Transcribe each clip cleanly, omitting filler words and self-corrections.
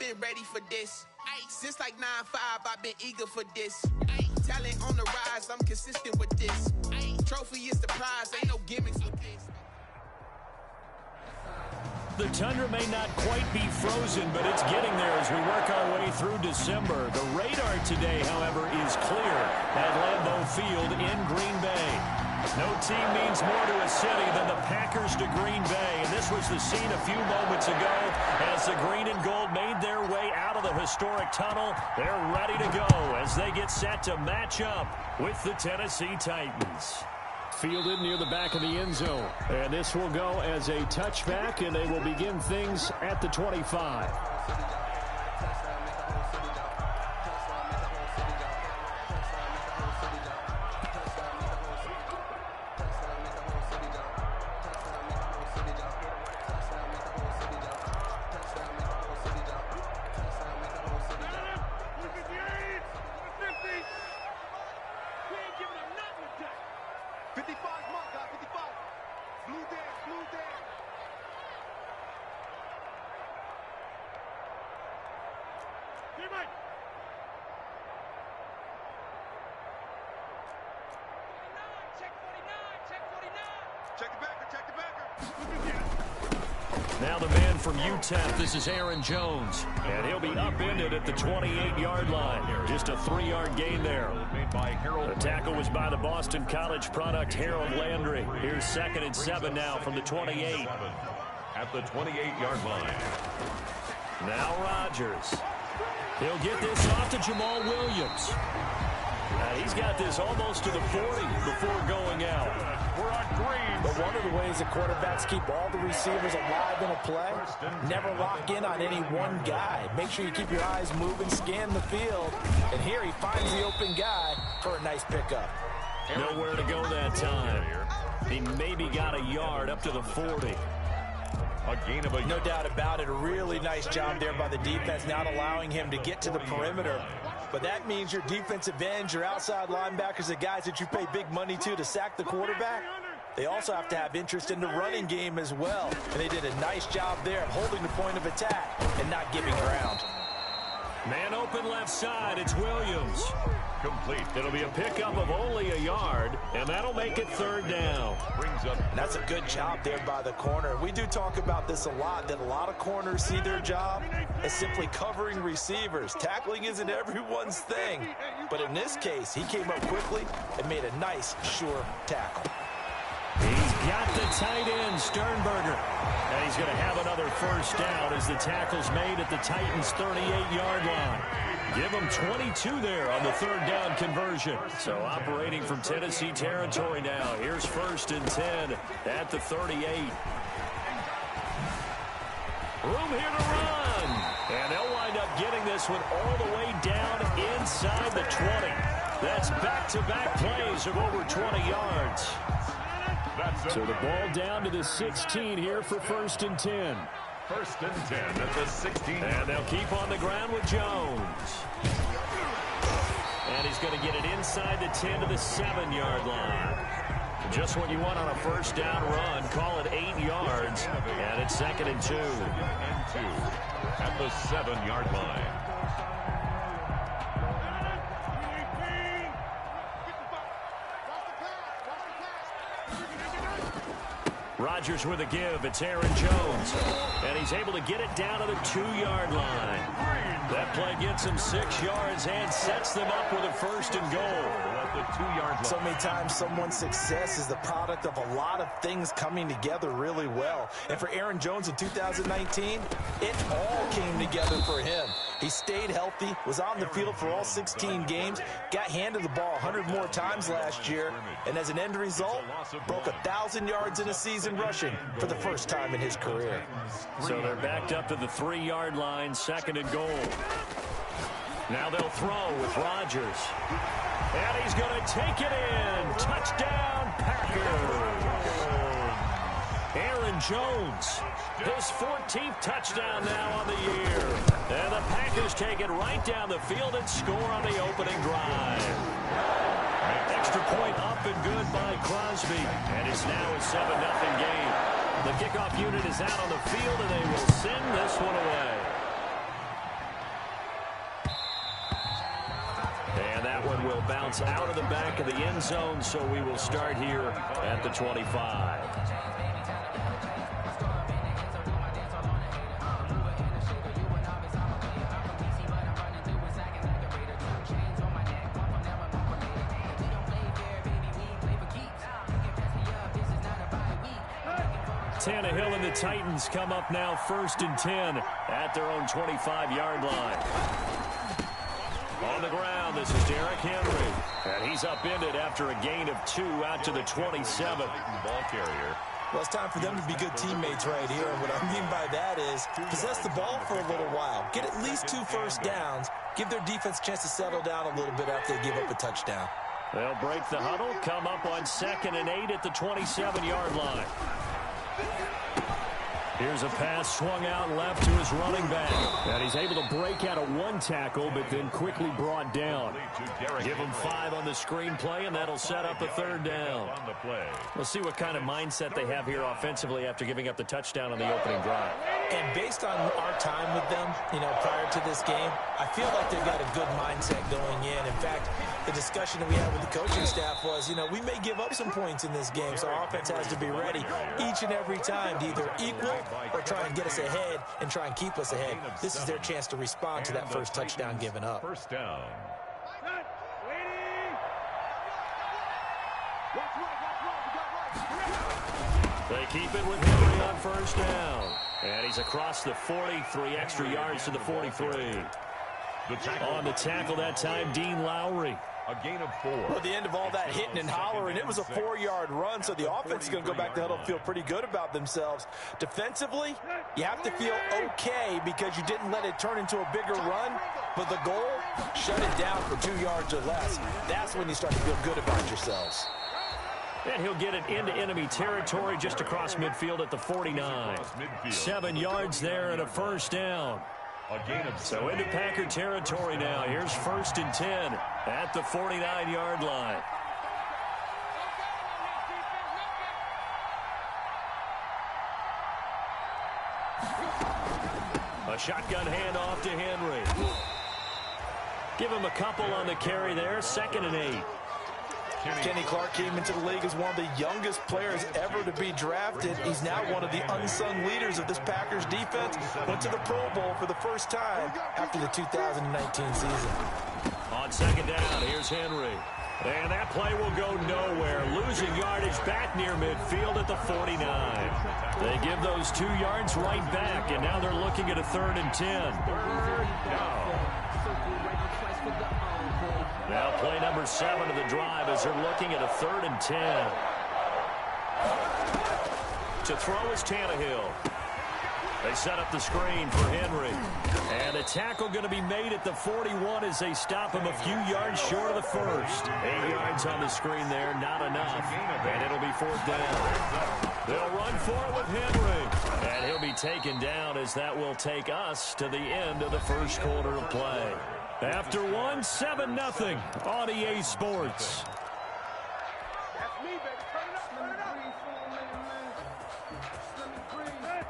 been ready for this. Since like 9-5, I've been eager for this. Talent on the rise, I'm consistent with this. Trophy is the prize, ain't no gimmicks with this. The tundra may not quite be frozen, but it's getting there as we work our way through December. The radar today, however, is clear at Lambeau Field in Green Bay. No team means more to a city than the Packers to Green Bay, and this was the scene a few moments ago as the green and gold made their way out of the historic tunnel. They're ready to go as they get set to match up with the Tennessee Titans. Fielded near the back of the end zone. And this will go as a touchback, and they will begin things at the 25. Now the man from UTEP, this is Aaron Jones, and he'll be upended at the 28-yard line. Just a 3-yard gain there. The tackle was by the Boston College product, Harold Landry. Here's 2nd and 7 now from the 28. At the 28-yard line. Now Rodgers. He'll get this off to Jamal Williams. He's got this almost to the 40 before going out. We're on green. But one of the ways that quarterbacks keep all the receivers alive in a play, never lock in on any one guy. Make sure you keep your eyes moving, scan the field. And here he finds the open guy for a nice pickup. Nowhere to go that time. He maybe got a yard up to the 40. No doubt about it. A really nice job there by the defense, not allowing him to get to the perimeter. But that means your defensive ends, your outside linebackers, the guys that you pay big money to sack the quarterback, they also have to have interest in the running game as well. And they did a nice job there of holding the point of attack and not giving ground. Man open left side, it's Williams. Complete. It'll be a pickup of only a yard, and that'll make it 3rd down. And that's a good job there by the corner. We do talk about this a lot, that a lot of corners see their job as simply covering receivers. Tackling isn't everyone's thing. But in this case, he came up quickly and made a nice, sure tackle. He's got the tight end, Sternberger. And he's going to have another 1st down as the tackle's made at the Titans' 38-yard line. Give them 22 there on the 3rd down conversion. So operating from Tennessee territory now. Here's 1st and 10 at the 38. Room here to run. And they'll wind up getting this one all the way down inside the 20. That's back-to-back plays of over 20 yards. So the ball down to the 16 here for 1st and 10. 1st and 10 at the 16. And they'll keep on the ground with Jones. And he's going to get it inside the 10 to the 7-yard line. Just what you want on a 1st down run. Call it 8 yards. And it's 2nd and 2. At the 7-yard line. Rodgers with a give. It's Aaron Jones. And he's able to get it down to the 2-yard line. That play gets him 6 yards and sets them up with a 1st and goal. So many times someone's success is the product of a lot of things coming together really well. And for Aaron Jones in 2019, it all came together for him. He stayed healthy, was on the field for all 16 games, got handed the ball 100 more times last year, and as an end result, broke 1,000 yards in a season rushing for the 1st time in his career. So they're backed up to the 3-yard line, 2nd and goal. Now they'll throw with Rodgers. And he's going to take it in. Touchdown, Packers. Aaron Jones, his 14th touchdown now on the year. And the Packers take it right down the field and score on the opening drive. Extra point up and good by Crosby. And it's now a 7-0 game. The kickoff unit is out on the field, and they will send this one away. bounce out of the back of the end zone, so we will start here at the 25. Tannehill and the Titans come up now 1st and 10 at their own 25-yard line. On the ground, this is Derrick Henry. And he's upended after a gain of 2 out to the 27. Ball carrier. Well, it's time for them to be good teammates right here. And what I mean by that is possess the ball for a little while. Get at least 2 first downs. Give their defense a chance to settle down a little bit after they give up a touchdown. They'll break the huddle, come up on 2nd and 8 at the 27-yard line. Here's a pass swung out left to his running back. And he's able to break out of 1 tackle, but then quickly brought down. Give him 5 on the screenplay, and that'll set up a 3rd down. We'll see what kind of mindset they have here offensively after giving up the touchdown on the opening drive. And based on our time with them, prior to this game, I feel like they've got a good mindset going in. In fact, the discussion that we had with the coaching staff was, we may give up some points in this game, so our offense has to be ready each and every time to either equal or try and get us ahead and try and keep us ahead. This is their chance to respond to that first touchdown given up. First down. They keep it with Henry on 1st down. And he's across the 40, 3 extra yards to the 43. On the tackle that time, Dean Lowry. A gain of 4. Well, at the end of all that hitting and hollering, it was a 4-yard run, so the offense is going to go back to huddle and feel pretty good about themselves. Defensively, you have to feel okay because you didn't let it turn into a bigger run, but the goal, shut it down for 2 yards or less. That's when you start to feel good about yourselves. And he'll get it into enemy territory just across midfield at the 49. 7 yards there and a 1st down. So into Packer territory now. Here's 1st and 10 at the 49-yard line. A shotgun handoff to Henry. Give him a couple on the carry there. 2nd and 8. Kenny Clark came into the league as one of the youngest players ever to be drafted. He's now one of the unsung leaders of this Packers defense. Went to the Pro Bowl for the first time after the 2019 season. On 2nd down, here's Henry. And that play will go nowhere. Losing yardage back near midfield at the 49. They give those 2 yards right back, and now they're looking at a 3rd and 10. Now play number 7 of the drive as they're looking at a 3rd and 10. To throw is Tannehill. They set up the screen for Henry. And a tackle going to be made at the 41 as they stop him a few yards short of the 1st. 8 yards on the screen there, not enough. And it'll be 4th down. They'll run for it with Henry. And he'll be taken down as that will take us to the end of the 1st quarter of play. After 1, 7-0 on EA Sports.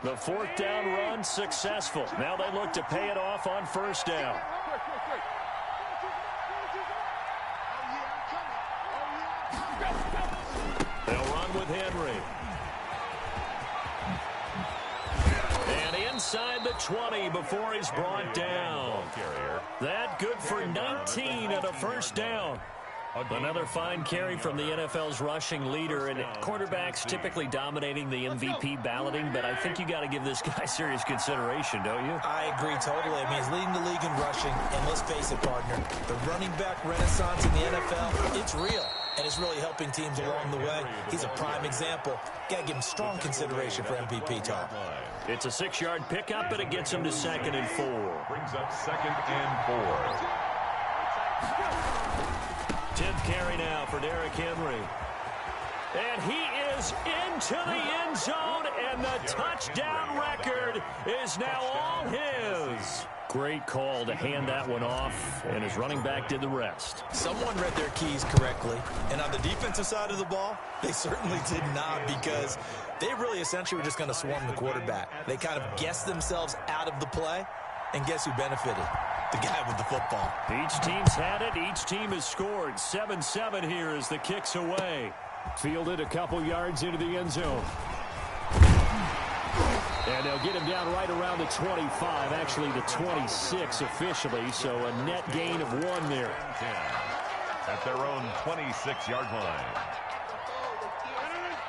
The 4th down run successful. Now they look to pay it off on 1st down. They'll run with Henry. And inside the 20 before he's brought down. That good for 19 and a 1st down. Another fine carry from the NFL's rushing leader, and quarterbacks typically dominating the MVP balloting, but I think you got to give this guy serious consideration, don't you? I agree totally. I mean, he's leading the league in rushing, and let's face it, partner, the running back renaissance in the NFL, it's real, and it's really helping teams along the way. He's a prime example. Got to give him strong consideration for MVP talk. It's a 6-yard pickup, but it gets him to 2nd and 4. Brings up 2nd and 4. 10th carry now for Derrick Henry. And he is into the end zone, and the touchdown record is now all his. Great call to hand that one off, and his running back did the rest. Someone read their keys correctly, and on the defensive side of the ball, they certainly did not, because they really essentially were just going to swarm the quarterback. They kind of guessed themselves out of the play, and guess who benefited? the guy with the football. Each team's had it. Each team has scored. 7-7 here as the kick's away. Fielded a couple yards into the end zone. And they'll get him down right around the 25, actually the 26 officially, so a net gain of 1 there. At their own 26-yard line.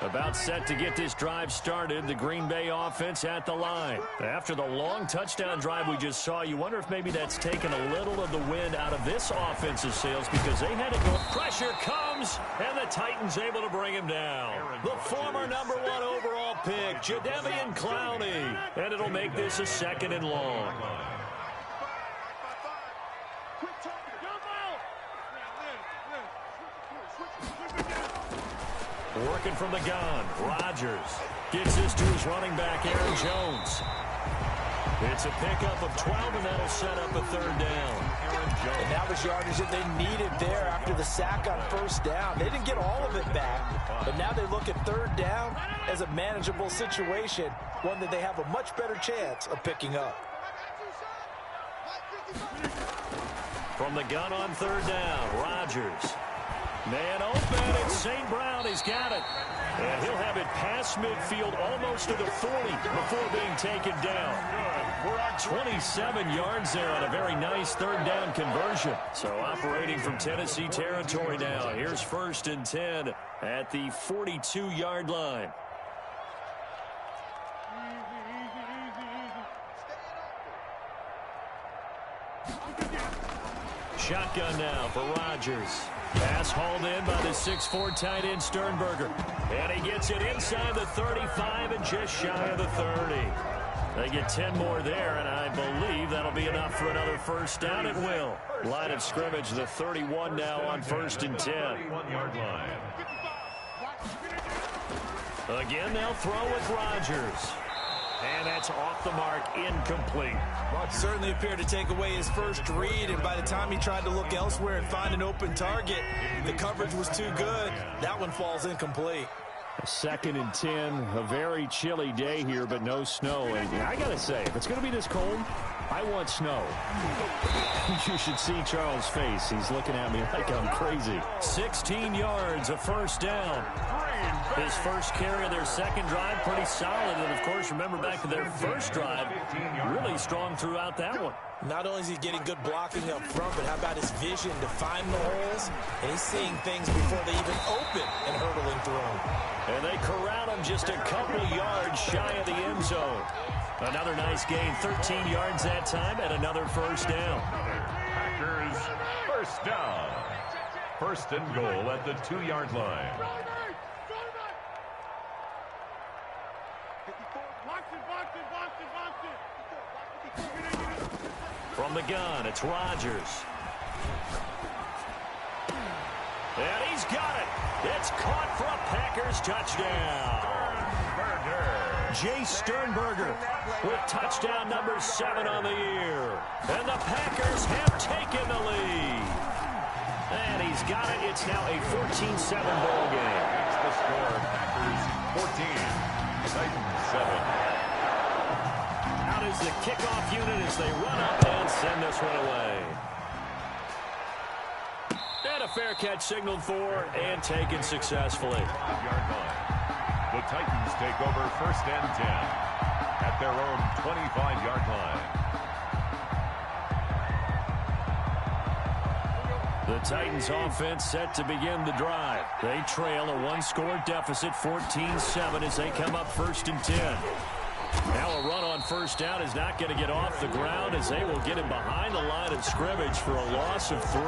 About set to get this drive started, the Green Bay offense at the line. After the long touchdown drive we just saw, you wonder if maybe that's taken a little of the wind out of this offensive sails because they had to go. Pressure comes, and the Titans able to bring him down. The former #1 overall pick, Jadeveon Clowney. And it'll make this a 2nd and long. Working from the gun, Rodgers gets this to his running back, Aaron Jones. It's a pickup of 12, and that'll set up a 3rd down. Aaron Jones. And that was yardage that they needed there after the sack on 1st down. They didn't get all of it back, but now they look at 3rd down as a manageable situation, one that they have a much better chance of picking up. From the gun on 3rd down, Rodgers. Man open, it's St. Brown. He's got it. And he'll have it past midfield almost to the 40 before being taken down. 27 yards there on a very nice 3rd down conversion. So operating from Tennessee territory now. Here's 1st and 10 at the 42-yard line. Shotgun now for Rodgers. Pass hauled in by the 6'4" tight end Sternberger. And he gets it inside the 35 and just shy of the 30. They get 10 more there, and I believe that'll be enough for another 1st down. It will. Line of scrimmage, the 31 now on 1st and 10. 31-yard line. Again, they'll throw with Rodgers. And that's off the mark, incomplete. Certainly appeared to take away his first read, and by the time he tried to look elsewhere and find an open target, the coverage was too good. That one falls incomplete. 2nd and 10, a very chilly day here, but no snow. And I got to say, if it's going to be this cold, I want snow. You should see Charles' face. He's looking at me like I'm crazy. 16 yards, a 1st down. His first carry of their 2nd drive, pretty solid. And, of course, remember back to their 1st drive, really strong throughout that one. Not only is he getting good blocking up front, but how about his vision to find the holes? And he's seeing things before they even open and hurdling through them. And they corral him just a couple yards shy of the end zone. Another nice gain, 13 yards that time, and another 1st down. Packers 1st down. 1st and goal at the 2-yard line. From the gun, it's Rodgers. And he's got it. It's caught for a Packers touchdown. Jay Sternberger with touchdown number 7 on the year. And the Packers have taken the lead. And he's got it. It's now a 14-7 ball game. That's the score. Packers 14, Titans 7. Out is the kickoff unit as they run up and send this one away. And a fair catch signaled for and taken successfully. 5-yard line. The Titans take over 1st and 10 at their own 25-yard line. The Titans offense set to begin the drive. They trail a 1-score deficit, 14-7 as they come up 1st and 10. Now a run on 1st down is not going to get off the ground as they will get him behind the line of scrimmage for a loss of 3.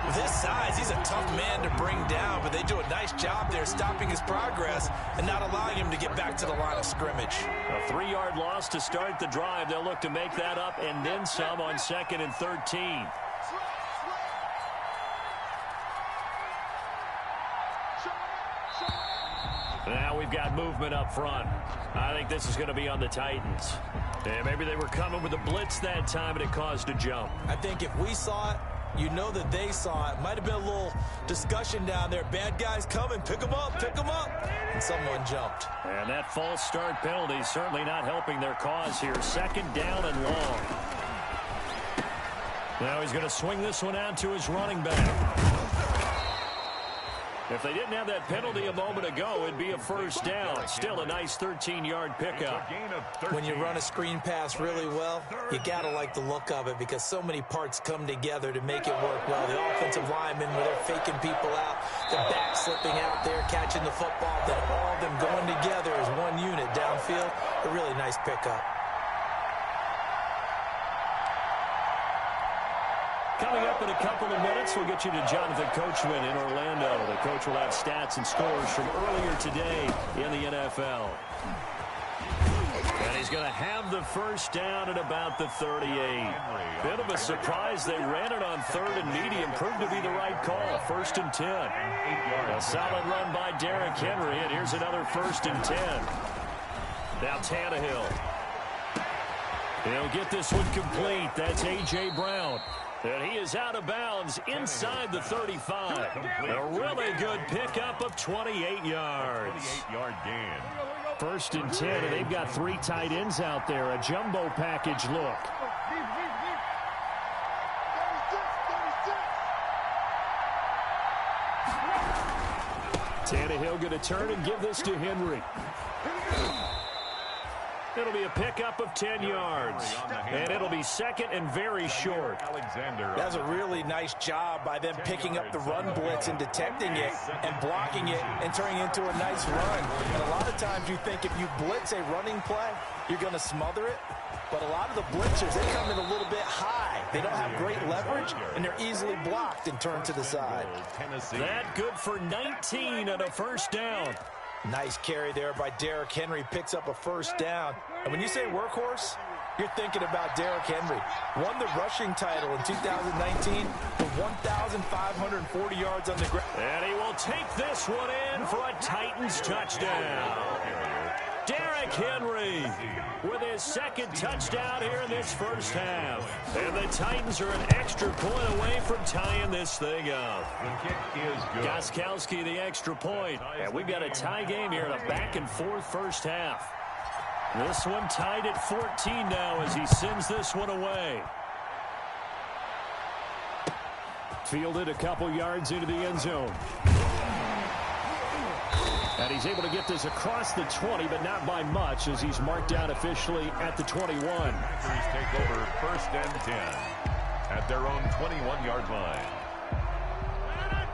With his size, he's a tough man to bring down, but they do a nice job there stopping his progress and not allowing him to get back to the line of scrimmage. A 3-yard loss to start the drive. They'll look to make that up and then some on 2nd and 13. Now we've got movement up front. I think this is going to be on the Titans. And maybe they were coming with a blitz that time and it caused a jump. I think if we saw it, you know that they saw it. Might have been a little discussion down there. Bad guys coming, pick them up, pick them up. And someone jumped. And that false start penalty certainly not helping their cause here. 2nd down and long. Now he's going to swing this one out to his running back. If they didn't have that penalty a moment ago, it'd be a first down. Still a nice 13-yard pickup. When you run a screen pass really well, you got to like the look of it because so many parts come together to make it work well. The offensive linemen, where they're faking people out, the back slipping out there, catching the football, then all of them going together as one unit downfield. A really nice pickup. Coming up in a couple of minutes, we'll get you to Jonathan Coachman in Orlando. The coach will have stats and scores from earlier today in the NFL. And he's going to have the first down at about the 38. Bit of a surprise. They ran it on 3rd and medium. Proved to be the right call. 1st and 10. A solid run by Derrick Henry, and here's another 1st and 10. Now Tannehill. He'll get this one complete. That's A.J. Brown. And he is out of bounds inside the 35. A really good pickup of 28 yards. 28-yard gain. 1st and 10, and they've got 3 tight ends out there. A jumbo package look. Tannehill going to turn and give this to Henry. It'll be a pickup of 10 yards. And it'll be 2nd and very short. That's a really nice job by them picking up the run blitz and detecting it and blocking it and turning it into a nice run. And a lot of times you think if you blitz a running play, you're going to smother it. But a lot of the blitzers, they come in a little bit high. They don't have great leverage, and they're easily blocked and turned to the side. That good for 19 and a first down. Nice carry there by Derrick Henry. Picks up a first down. And when you say workhorse, you're thinking about Derrick Henry. Won the rushing title in 2019 with 1,540 yards on the ground. And he will take this one in for a Titans touchdown. Derrick Henry with his 2nd touchdown here in this first half. And the Titans are an extra point away from tying this thing up. The kick is good. Gostkowski the extra point. And we've got a tie game here in a back-and-forth first half. This one tied at 14 now as he sends this one away. Fielded a couple yards into the end zone. And he's able to get this across the 20, but not by much as he's marked out officially at the 21. Packers take over 1st and 10 at their own 21-yard line.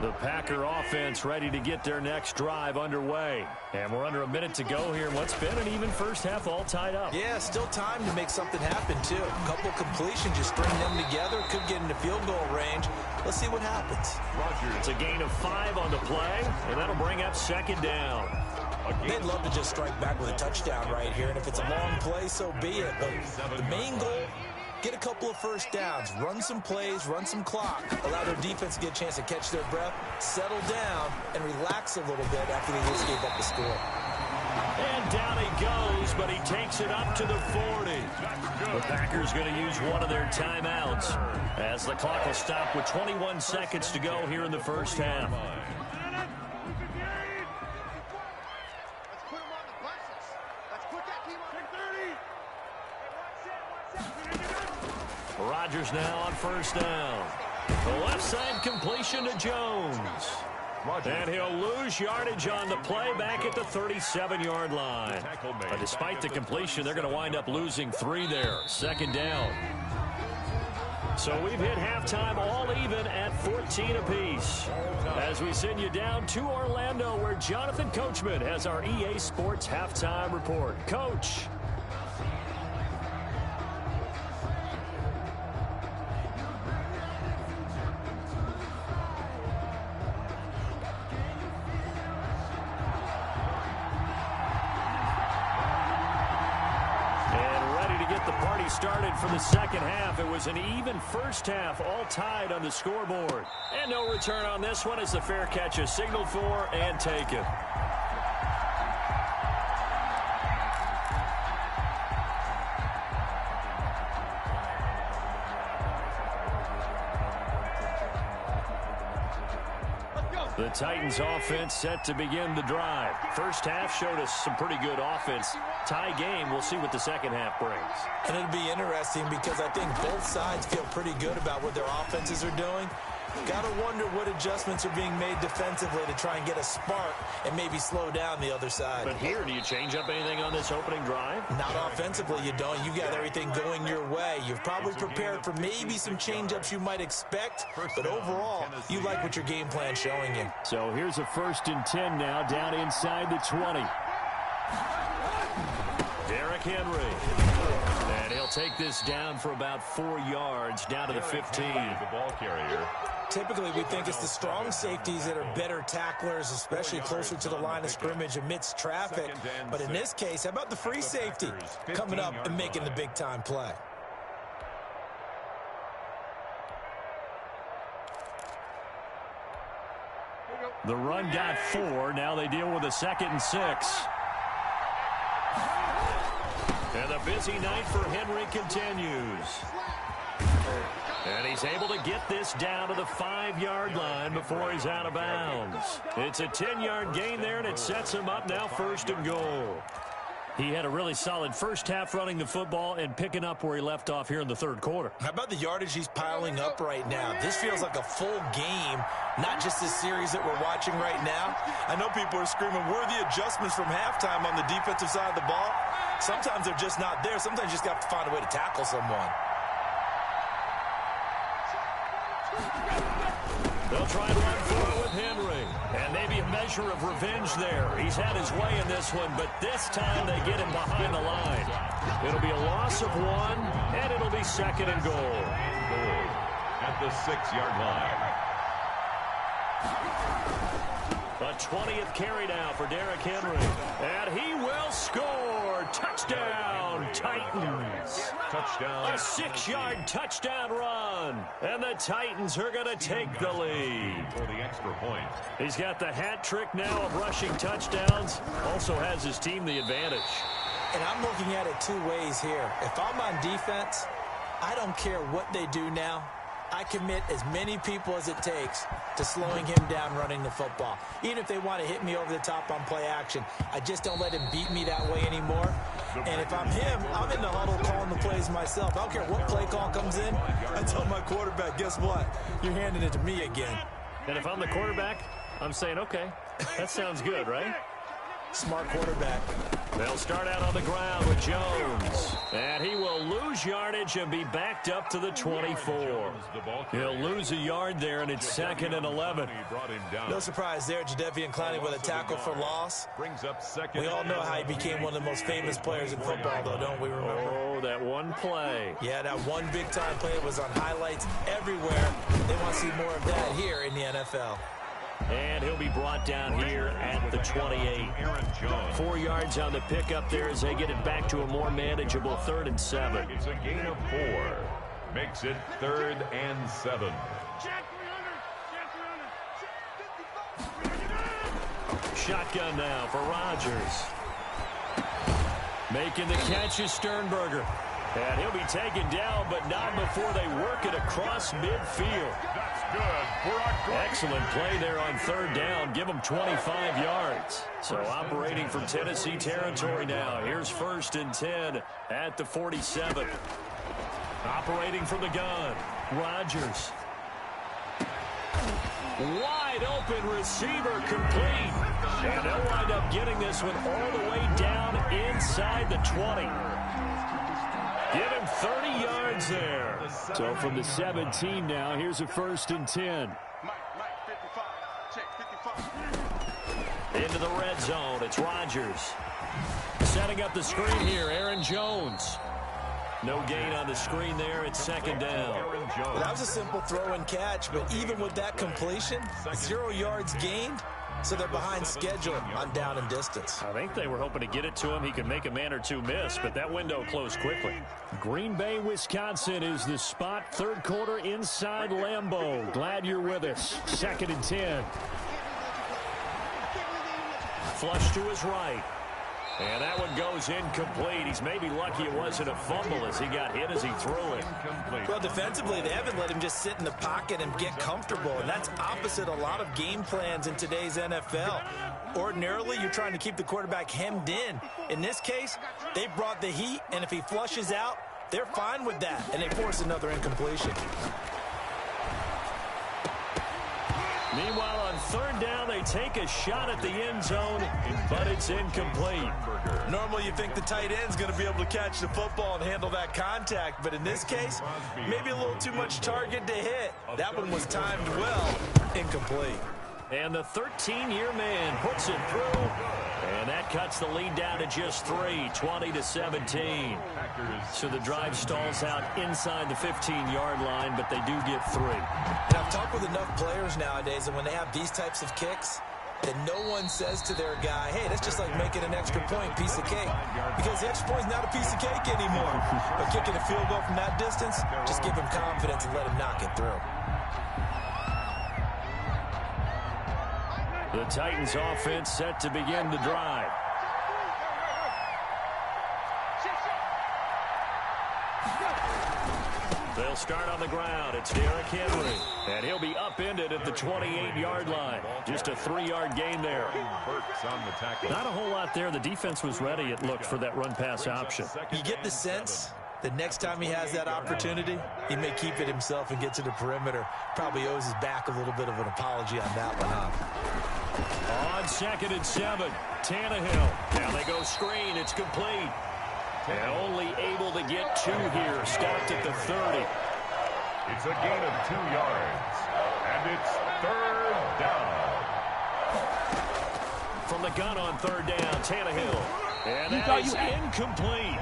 The Packer offense ready to get their next drive underway. And we're under a minute to go here in what's been an even first half, all tied up. Yeah, still time to make something happen, too. A couple completions, just string them together. Could get into field goal range. Let's see what happens. It's a gain of 5 on the play, and that'll bring up 2nd down. They'd love to just strike back with a touchdown right here, and if it's a long play, so be it. But the main goal, get a couple of first downs, run some plays, run some clock, allow their defense to get a chance to catch their breath, settle down, and relax a little bit after they just gave up the score. And down he goes, but he takes it up to the 40. The Packers going to use one of their timeouts as the clock will stop with 21 seconds to go here in the first half. Rodgers now on first down. The left side completion to Jones. And he'll lose yardage on the play back at the 37-yard line. But despite the completion, they're going to wind up losing 3 there. 2nd down. So we've hit halftime all even at 14 apiece. As we send you down to Orlando, where Jonathan Coachman has our EA Sports halftime report. Coach. Started for the second half. It was an even first half, all tied on the scoreboard. And no return on this one as the fair catch is signaled for and taken. The Titans offense set to begin the drive. First half showed us some pretty good offense. Tie game, we'll see what the second half brings. And it'll be interesting because I think both sides feel pretty good about what their offenses are doing. Got to wonder what adjustments are being made defensively to try and get a spark and maybe slow down the other side. But here, do you change up anything on this opening drive? Not offensively, you don't. You got everything going your way. You've probably prepared for maybe some change-ups you might expect, but overall, you like what your game plan's showing you. So here's a 1st and 10 now, down inside the 20. Derrick Henry. And he'll take this down for about 4 yards, down to the 15. The ball carrier. Typically, we think it's the strong safeties that are better tacklers, especially closer to the line of scrimmage amidst traffic. But in this case, how about the free safety coming up and making the big-time play? The run got 4. Now they deal with a 2nd and 6. And the busy night for Henry continues. And he's able to get this down to the 5-yard line before he's out of bounds. It's a 10-yard gain there, and it sets him up now 1st and goal. He had a really solid first half running the football and picking up where he left off here in the 3rd quarter. How about the yardage he's piling up right now? This feels like a full game, not just this series that we're watching right now. I know people are screaming, where are the adjustments from halftime on the defensive side of the ball? Sometimes they're just not there. Sometimes you just got to find a way to tackle someone. They'll try and run forward with Henry. And maybe a measure of revenge there. He's had his way in this one, but this time they get him behind the line. It'll be a loss of 1, and it'll be 2nd and goal. At the 6-yard line. A 20th carry now for Derrick Henry. And he will score. Touchdown, Titans. Touchdown. A 6-yard touchdown run. And the Titans are going to take the lead. For the extra point. He's got the hat trick now of rushing touchdowns. Also has his team the advantage. And I'm looking at it 2 ways here. If I'm on defense, I don't care what they do now. I commit as many people as it takes to slowing him down running the football. Even if they want to hit me over the top on play action, I just don't let him beat me that way anymore. And if I'm him, I'm in the huddle calling the plays myself. I don't care what play call comes in. I tell my quarterback, guess what? You're handing it to me again. And if I'm the quarterback, I'm saying, okay, that sounds good, right? Smart quarterback. They'll start out on the ground with Jones. And he will lose yardage and be backed up to the 24. He'll lose a yard there, and it's 2nd and 11. No surprise there, Jadeveon Clowney with a tackle for loss. We all know how he became one of the most famous players in football, though, don't we remember? Oh, that one play. Yeah, that one big-time play was on highlights everywhere. They want to see more of that here in the NFL. And he'll be brought down here at the 28. 4 yards on the pickup there as they get it back to a more manageable 3rd and 7. It's a gain of 4. Makes it 3rd and 7. Shotgun now for Rodgers. Making the catch is Sternberger. And he'll be taken down, but not before they work it across midfield. That's good for a great Excellent play there on 3rd down. Give them 25 yards. So operating from Tennessee territory now. Here's 1st and 10 at the 47. Operating from the gun. Rodgers. Wide open receiver complete. And they'll wind up getting this one all the way down inside the 20. Give him 30 yards there. So from the 17 now, here's a 1st and 10. Into the red zone, it's Rodgers. Setting up the screen here, Aaron Jones. No gain on the screen there, it's 2nd down. Well, that was a simple throw and catch, but even with that completion, 0 yards gained. So they're behind schedule on down and distance. I think they were hoping to get it to him. He could make a man or two miss, but that window closed quickly. Green Bay, Wisconsin is the spot. 3rd quarter inside Lambeau. Glad you're with us. 2nd and 10. Flush to his right. And that one goes throws incomplete. He's maybe lucky it wasn't a fumble as he got hit as he threw it. Well, defensively, they haven't let him just sit in the pocket and get comfortable, and that's opposite a lot of game plans in today's NFL. Ordinarily, you're trying to keep the quarterback hemmed in. In this case, they brought the heat, and if he flushes out, they're fine with that, and they force another incompletion. Meanwhile, on third down, they take a shot at the end zone, but it's incomplete. Normally, you think the tight end's going to be able to catch the football and handle that contact, but in this case, maybe a little too much target to hit. That one was timed well, incomplete. And the 13-year man puts it through, and that cuts the lead down to just 3, 20-17. So the drive stalls out inside the 15-yard line, but they do get 3. And I've talked with enough players nowadays, and when they have these types of kicks, that no one says to their guy, hey, that's just like making an extra point, piece of cake. Because the extra point's not a piece of cake anymore. But kicking a field goal from that distance, just give him confidence and let him knock it through. The Titans offense set to begin the drive. They'll start on the ground. It's Derrick Henry. And he'll be upended at the 28-yard line. Just a 3-yard gain there. Not a whole lot there. The defense was ready, it looked, for that run-pass option. You get the sense that next time he has that opportunity, he may keep it himself and get to the perimeter. Probably owes his back a little bit of an apology on that one, huh? On 2nd and 7, Tannehill. Now they go screen. It's complete. And only able to get 2 here. Stopped at the 30. It's a gain of 2 yards. And it's third down. From the gun on third down, Tannehill. And that is incomplete.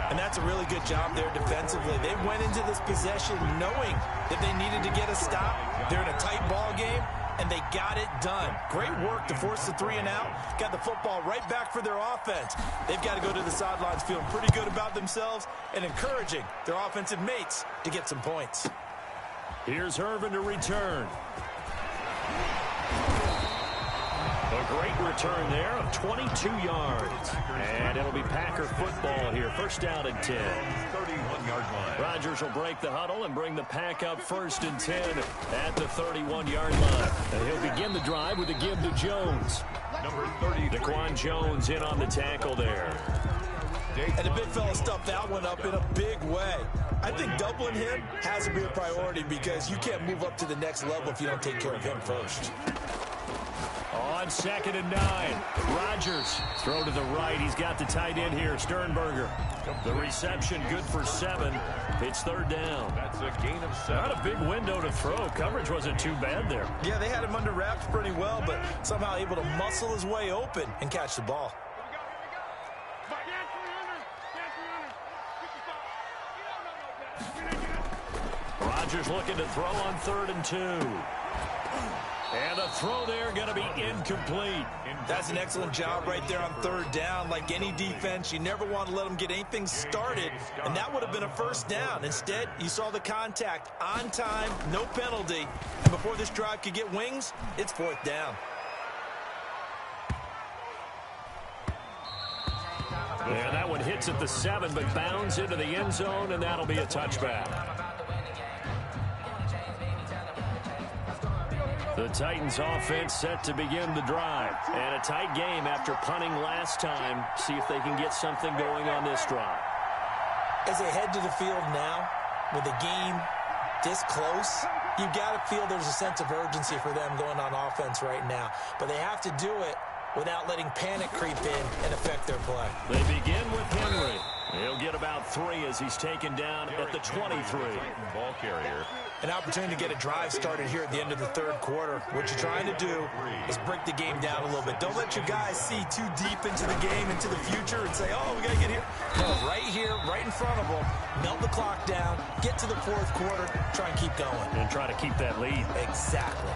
And that's a really good job there defensively. They went into this possession knowing that they needed to get a stop. They're in a tight ball game, and they got it done. Great work to force the 3 and out. Got the football right back for their offense. They've got to go to the sidelines feeling pretty good about themselves and encouraging their offensive mates to get some points. Here's Irvin to return. A great return there of 22 yards. And it'll be Packer football here. First down and 10. 31-yard line. Rodgers will break the huddle and bring the Pack up 1st and 10 at the 31-yard line. And he'll begin the drive with a give to Jones. Number 30. Daquan Jones in on the tackle there. And the big fella stuffed that one up in a big way. I think doubling him has to be a priority because you can't move up to the next level if you don't take care of him first. On 2nd and 9, Rodgers. Throw to the right. He's got the tight end here, Sternberger. The reception good for 7. It's third down. That's a gain of 7. Not a big window to throw. Coverage wasn't too bad there. Yeah, they had him under wraps pretty well, but somehow able to muscle his way open and catch the ball. Rodgers looking to throw on 3rd and 2. And the throw there going to be incomplete. That's an excellent job right there on 3rd down. Like any defense, you never want to let them get anything started, and that would have been a first down. Instead, you saw the contact on time, no penalty, and before this drive could get wings, it's 4th down. And that one hits at the 7, but bounds into the end zone, and that'll be a touchback. The Titans offense set to begin the drive. And a tight game after punting last time. See if they can get something going on this drive. As they head to the field now, with the game this close, you've got to feel there's a sense of urgency for them going on offense right now. But they have to do it without letting panic creep in and affect their play. They begin with Henry. He'll get about 3 as he's taken down at the 23. Ball carrier. An opportunity to get a drive started here at the end of the 3rd quarter. What you're trying to do is break the game down a little bit. Don't let your guys see too deep into the game, into the future, and say, oh, we got to get here. No, right here, right in front of them, melt the clock down, get to the 4th quarter, try and keep going. And try to keep that lead. Exactly.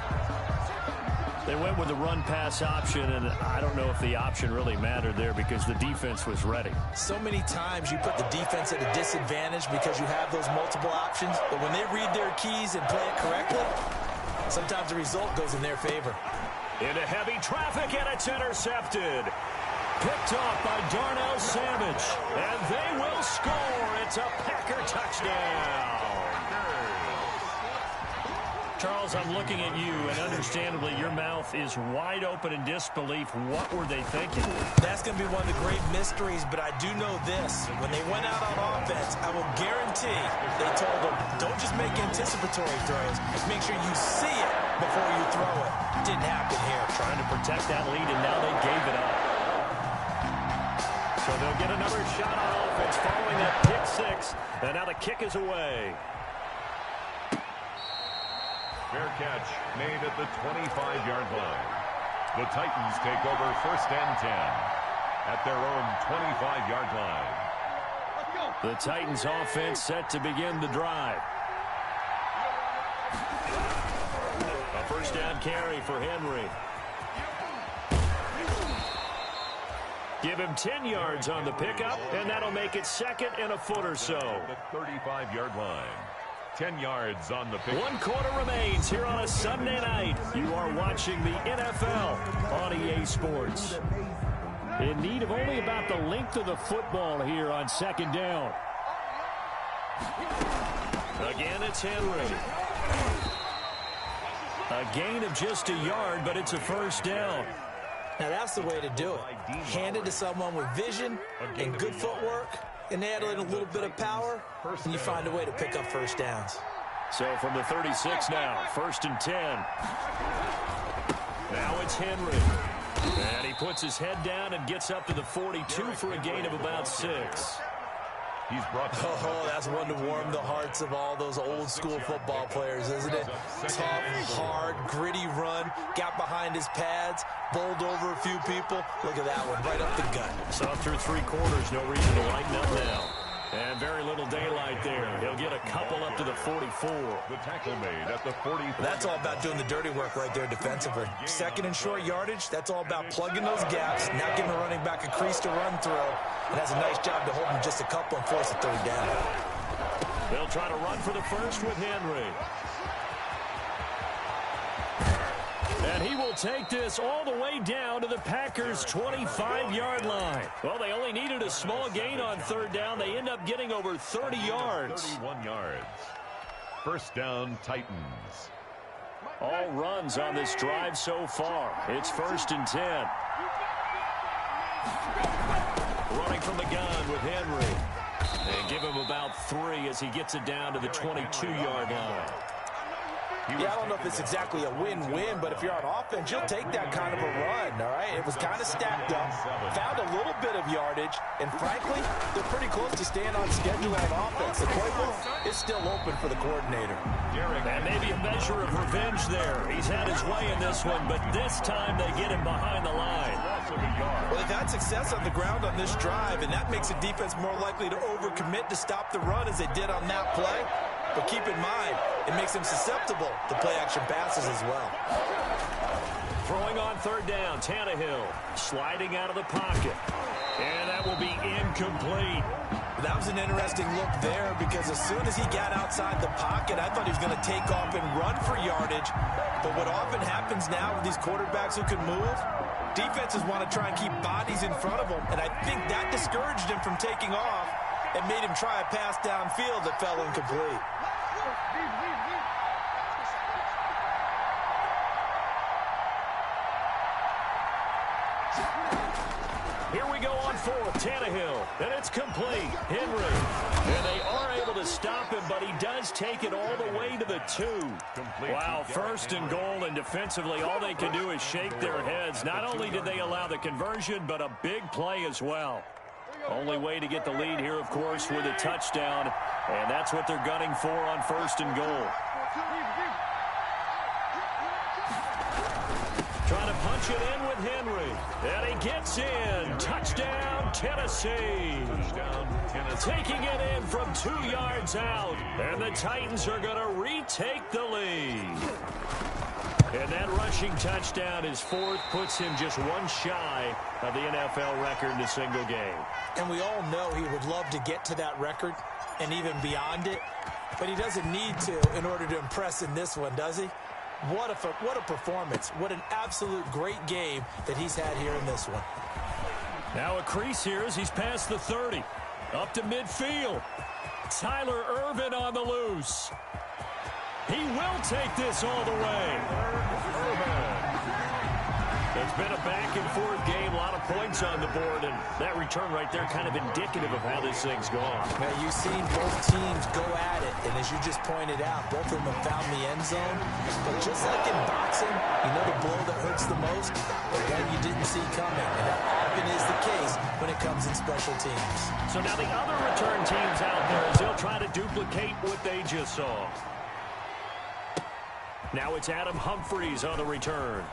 They went with the run-pass option, and I don't know if the option really mattered there because the defense was ready. So many times you put the defense at a disadvantage because you have those multiple options, but when they read their keys and play it correctly, sometimes the result goes in their favor. Into heavy traffic, and it's intercepted. Picked off by Darnell Savage. pitch, and they will score. It's a Packer touchdown. Charles, I'm looking at you, and understandably, your mouth is wide open in disbelief. What were they thinking? That's going to be one of the great mysteries, but I do know this. When they went out on offense, I will guarantee they told them, don't just make anticipatory throws. Make sure you see it before you throw it. Didn't happen here. Trying to protect that lead, and now they gave it up. So they'll get another shot on offense following that pick six, and now the kick is away. Fair catch made at the 25-yard line. The Titans take over 1st and 10 at their own 25-yard line. The Titans offense set to begin the drive. A first down carry for Henry. Give him 10 yards on the pickup, and that'll make it 2nd and a foot or so. The 35-yard line. 10 yards on the pick. 1 quarter remains here on a Sunday night. You are watching the NFL on EA Sports. In need of only about the length of the football here on 2nd down. Again, it's Henry. A gain of just a yard, but it's a first down. Now, that's the way to do it. Hand it to someone with vision and good footwork, and add in a little bit of power, and you find a way to pick up first downs. So from the 36 now, 1st and 10. Now it's Henry. And he puts his head down and gets up to the 42 for a gain of about 6. He's brought Oh, that's one to warm the hearts of all those old school football players, isn't it? Tough, hard, gritty run, got behind his pads, bowled over a few people. Look at that one, right up the gut. Saw through 3 quarters, no reason to lighten up now. And very little daylight there. He'll get a couple up to the 44. The tackle made at the 44. That's all about doing the dirty work right there defensively. 2nd and short yardage, that's all about plugging those gaps, not giving the running back a crease to run through. And has a nice job to hold him just a couple and force a 3rd down. They'll try to run for the first with Henry. And he will take this all the way down to the Packers' 25-yard line. Well, they only needed a small gain on 3rd down. They end up getting over 30 yards. 31 yards. First down, Titans. All runs on this drive so far. It's 1st and 10. Running from the gun with Henry. And give him about 3 as he gets it down to the 22-yard line. Yeah, I don't know if it's exactly a win-win, but if you're on offense, you'll take that kind of a run, all right? It was kind of stacked up, found a little bit of yardage, and frankly, they're pretty close to staying on schedule on offense. The playbook is still open for the coordinator. And maybe a measure of revenge there. He's had his way in this one, but this time they get him behind the line. Well, they've had success on the ground on this drive, and that makes a defense more likely to overcommit to stop the run as they did on that play. But keep in mind, it makes them susceptible to play-action passes as well. Throwing on 3rd down, Tannehill sliding out of the pocket. And that will be incomplete. That was an interesting look there because as soon as he got outside the pocket, I thought he was going to take off and run for yardage. But what often happens now with these quarterbacks who can move, defenses want to try and keep bodies in front of them. And I think that discouraged him from taking off and made him try a pass downfield that fell incomplete. Here we go on 4th, Tannehill, and it's complete. Henry, and they are able to stop him, but he does take it all the way to the 2. Wow, 1st and goal, and defensively, all they can do is shake their heads. Not only did they allow the conversion, but a big play as well. Only way to get the lead here, of course, with a touchdown, and that's what they're gunning for on 1st and goal. Trying to punch it in with Henry. And he gets in. Touchdown, Tennessee. Taking it in from 2 yards out. And the Titans are going to retake the lead. And that rushing touchdown is 4th, puts him just 1 shy of the NFL record in a single game. And we all know he would love to get to that record and even beyond it. But he doesn't need to in order to impress in this one, does he? What a performance. What an absolute great game that he's had here in this one. Now a crease here as he's past the 30. Up to midfield. Tyler Irvin on the loose. He will take this all the way. It's been a back-and-forth game, a lot of points on the board, and that return right there kind of indicative of how this thing's gone. Now, you've seen both teams go at it, and as you just pointed out, both of them have found the end zone. But just like in boxing, you know the blow that hurts the most? The one you didn't see coming, and that often is the case when it comes in special teams. So now the other return teams out there as they'll try to duplicate what they just saw. Now it's Adam Humphries on the return.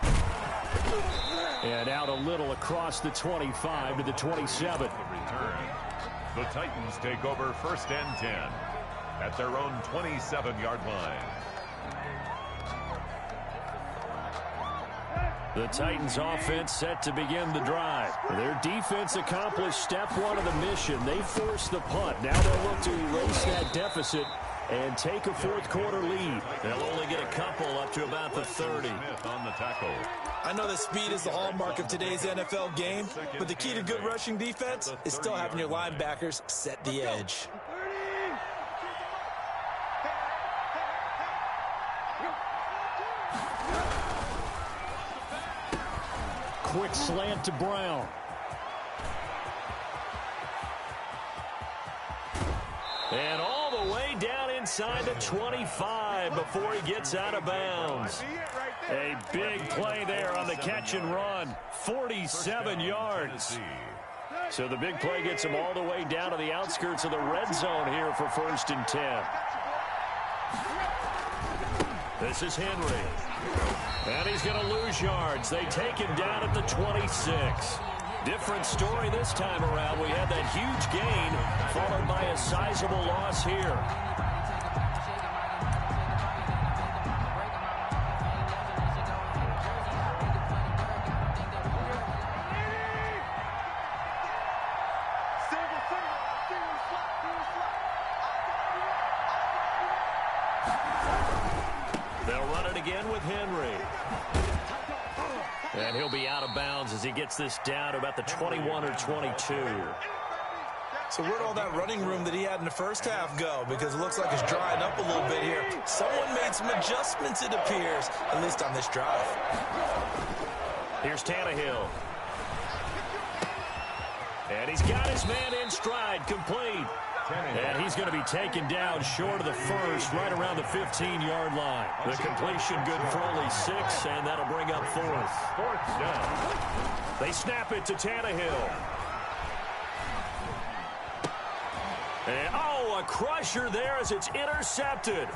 And out a little across the 25 to the 27. The return. The Titans take over 1st and 10 at their own 27-yard line. The Titans offense set to begin the drive. Their defense accomplished step one of the mission. They forced the punt. Now they'll look to erase that deficit and take a fourth-quarter lead. They'll only get a couple up to about the 30. Smith on the tackle. I know that speed is the hallmark of today's NFL game, but the key to good rushing defense is still having your linebackers set the edge. Quick slant to Brown. And all the way down inside the 25 before he gets out of bounds. A big play there on the catch and run. 47 yards. So the big play gets him all the way down to the outskirts of the red zone here for 1st and 10. This is Henry. And he's going to lose yards. They take him down at the 26. Different story this time around. We had that huge gain followed by a sizable loss here. They'll run it again with Henry. And he'll be out of bounds as he gets this down to about the 21 or 22. So where'd all that running room that he had in the first half go? Because it looks like it's drying up a little bit here. Someone made some adjustments, it appears, at least on this drive. Here's Tannehill. And he's got his man in stride, complete. And he's going to be taken down short of the first, right around the 15-yard line. The completion good for only 6, and that'll bring up 4th down. They snap it to Tannehill. And, a crusher there as it's intercepted.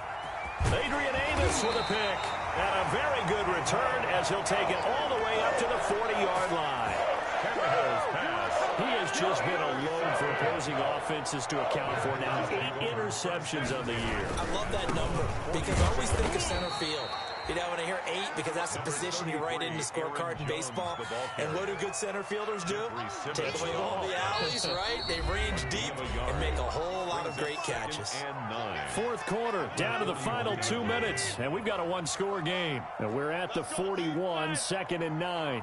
Adrian Amos with a pick. And a very good return as he'll take it all the way up to the 40-yard line. Tannehill's pass. He has just been a load for opposing offenses to account for now. 8 interceptions on the year. I love that number because I always think of center field. You know, when I hear 8, because that's the position you write in the scorecard in baseball. And what do good center fielders do? Take away all the alleys, right? They range deep and make a whole lot of great catches. 4th quarter, down to the final 2 minutes, and we've got a one-score game. And we're at the 41, 2nd and 9.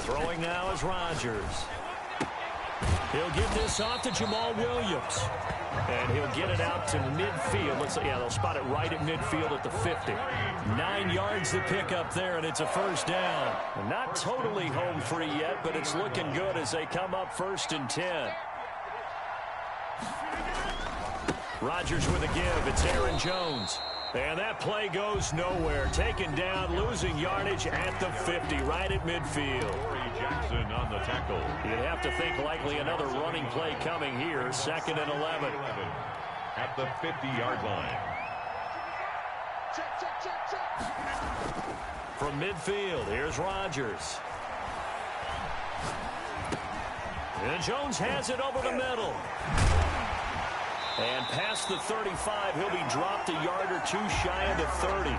Throwing now is Rodgers. He'll get this off to Jamal Williams. And he'll get it out to midfield. Looks like, they'll spot it right at midfield at the 50. 9 yards to pick up there, and it's a 1st down. Not totally home free yet, but it's looking good as they come up 1st and 10. Rodgers with a give. It's Aaron Jones. And that play goes nowhere. Taken down, losing yardage at the 50, right at midfield. Corey Jackson on the tackle. You'd have to think likely another running play coming here. 2nd and 11. At the 50-yard line. From midfield, here's Rodgers. And Jones has it over the middle. And past the 35, he'll be dropped a yard or two shy of the 30.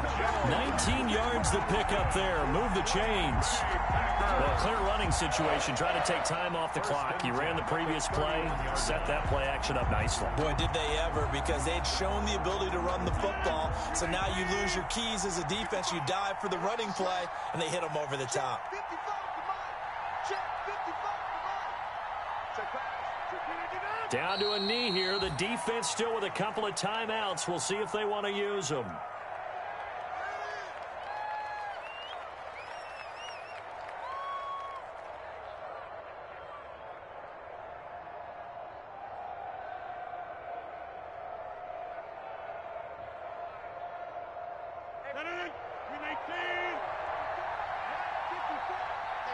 19 yards to pick up there. Move the chains. Well, clear running situation. Trying to take time off the clock. He ran the previous play, set that play action up nicely. Boy, did they ever, because they'd shown the ability to run the football. So now you lose your keys as a defense. You dive for the running play, and they hit them over the top. Down to a knee here. The defense still with a couple of timeouts. We'll see if they want to use them.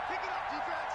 Pick it up, defense.